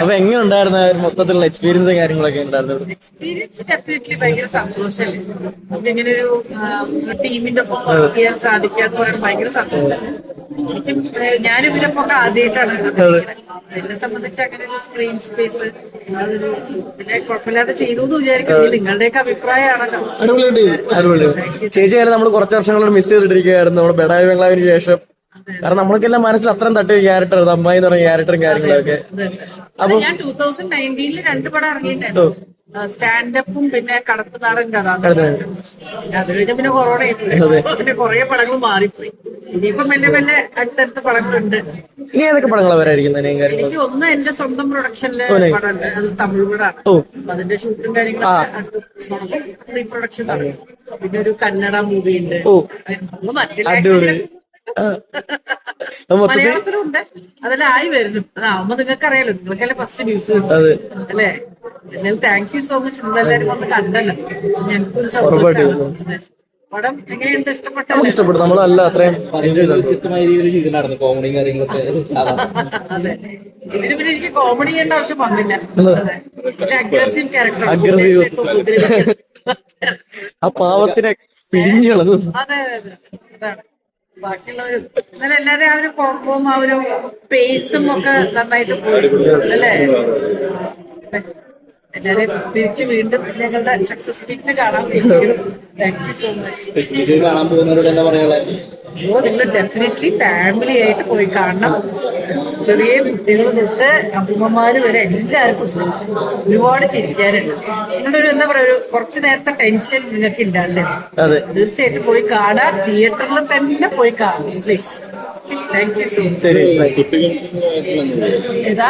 അപ്പൊ എങ്ങനെ ഉണ്ടായിരുന്ന മൊത്തത്തിലുള്ള എക്സ്പീരിയൻസും കാര്യങ്ങളൊക്കെ ഉണ്ടായിരുന്നു? എക്സ്പീരിയൻസ് ഡെഫിനറ്റ്ലി ഭയങ്കര സന്തോഷമല്ലേ. നമുക്ക് ഇങ്ങനെ ഒരു ടീമിന്റെ ഒപ്പം വർക്ക് ചെയ്യാൻ സാധിക്കാന്ന് പറയുന്നത് ഭയങ്കര സന്തോഷമല്ലേ. എനിക്കും ഞാനും ഇവരൊക്കെ ആദ്യമായിട്ടാണ് എന്നെ സംബന്ധിച്ച് അങ്ങനെ ഒരു സ്ക്രീൻ സ്പേസ് അതൊരു പിന്നെ കുഴപ്പമില്ലാതെ ചെയ്തു എന്ന് വിചാരിക്കുന്നു. നിങ്ങളുടെയൊക്കെ അഭിപ്രായമാണല്ലോ. അടിപൊളി ചേച്ചിയായാലും നമ്മൾ കുറച്ച് വർഷങ്ങളോട് മിസ് ചെയ്തിട്ടിരിക്കുകയായിരുന്നു നമ്മുടെ ബെഡായി ബംഗ്ലാവിന് ശേഷം. കാരണം നമ്മൾക്കെല്ലാം മനസ്സിൽ അത്രയും തട്ടിയ ക്യാരക്ടർ അമ്മായി എന്ന് പറഞ്ഞ ക്യാരക്ടറും കാര്യങ്ങളൊക്കെ. അപ്പൊ ഞാൻ 2019 2 പടം ഇറങ്ങിയിട്ടുണ്ടായിരുന്നു. സ്റ്റാൻഡപ്പും പിന്നെ കടത്തുനാടൻ കഥ. അത് കഴിഞ്ഞ പിന്നെ കൊറോണ പിന്നെ കുറെ പടങ്ങൾ മാറിപ്പോയി. ഇനിയിപ്പം മെല്ലെ മെല്ലെ അടുത്തടുത്ത പടങ്ങളുണ്ട്. ഇനി ഏതൊക്കെ പടങ്ങളാണ് വരായിരിക്കുന്നത്? എനിക്ക് ഒന്ന് എന്റെ സ്വന്തം പ്രൊഡക്ഷനിലെ പടമുണ്ട്. അത് തമിഴ് പടമാണ്. അതിന്റെ ഷൂട്ടും കാര്യങ്ങളൊക്കെ പ്രീ പ്രൊഡക്ഷൻ നടക്കും. പിന്നെ ഒരു കന്നഡ മൂവി ഉണ്ട്. മലയാളത്തിലും ഉണ്ട്. അതെല്ലാം ആയി വരുന്നു. അതാവുമ്പോ നിങ്ങൾക്ക് അറിയാലോ, നിങ്ങൾക്കല്ലേ ഫസ്റ്റ് ന്യൂസ് അല്ലേ. എന്നാലും താങ്ക് യു സോ മച്ച്. നിങ്ങളെല്ലാരും വന്ന് കണ്ടല്ലോ, ഞങ്ങൾക്കൊരു സന്തോഷമാണ്. പടം എങ്ങനെയുണ്ട്? ഇഷ്ടപ്പെട്ടു. നമ്മളല്ല അത്രയും വ്യത്യസ്തമായ രീതിയിൽ ചെയ്തിട്ടുണ്ടായിരുന്നു കോമഡിയും കാര്യങ്ങളൊക്കെ. അതെ, ഇതിന് പിന്നെ എനിക്ക് കോമഡി ചെയ്യേണ്ട ആവശ്യം വന്നില്ല. അഗ്രസീവ് ക്യാരക്ടർ, ആ പാവത്തിനെ പിഴിഞ്ഞളത്. അതെ അതെ അതാണ്. ബാക്കിയുള്ളവരും എന്നാലും എല്ലാവരും ആ ഒരു കോമ്പവും ആ ഒരു പേസും ഒക്കെ നന്നായിട്ട് പോയി അല്ലേ. എല്ലാവരെയും തിരിച്ച് വീണ്ടും ഞങ്ങളുടെ സക്സസ് മീറ്റ് കാണാൻ വേണ്ടിയിരിക്കണം. Thank you so much. കാണാൻ പോകുന്നവരോട് എന്താ പറയാനുള്ളത്? നിങ്ങൾ ഡെഫിനറ്റ്ലി ഫാമിലി ആയിട്ട് പോയി കാണണം. ചെറിയ കുട്ടികൾ തൊട്ട് അമ്മമാര് വരെ എല്ലാവർക്കും ഇഷ്ടം. ഒരുപാട് ചിരിക്കാനുണ്ട്. നിങ്ങളുടെ ഒരു എന്താ പറയാ, ഒരു കുറച്ചു നേരത്തെ ടെൻഷൻ നിങ്ങൾക്ക് ഇല്ലാല്ലേ. തീർച്ചയായിട്ടും പോയി കാണാൻ, തിയേറ്ററിൽ തന്നെ പോയി കാണാം please. Thank you so much. കുട്ടികൾ ഏതാ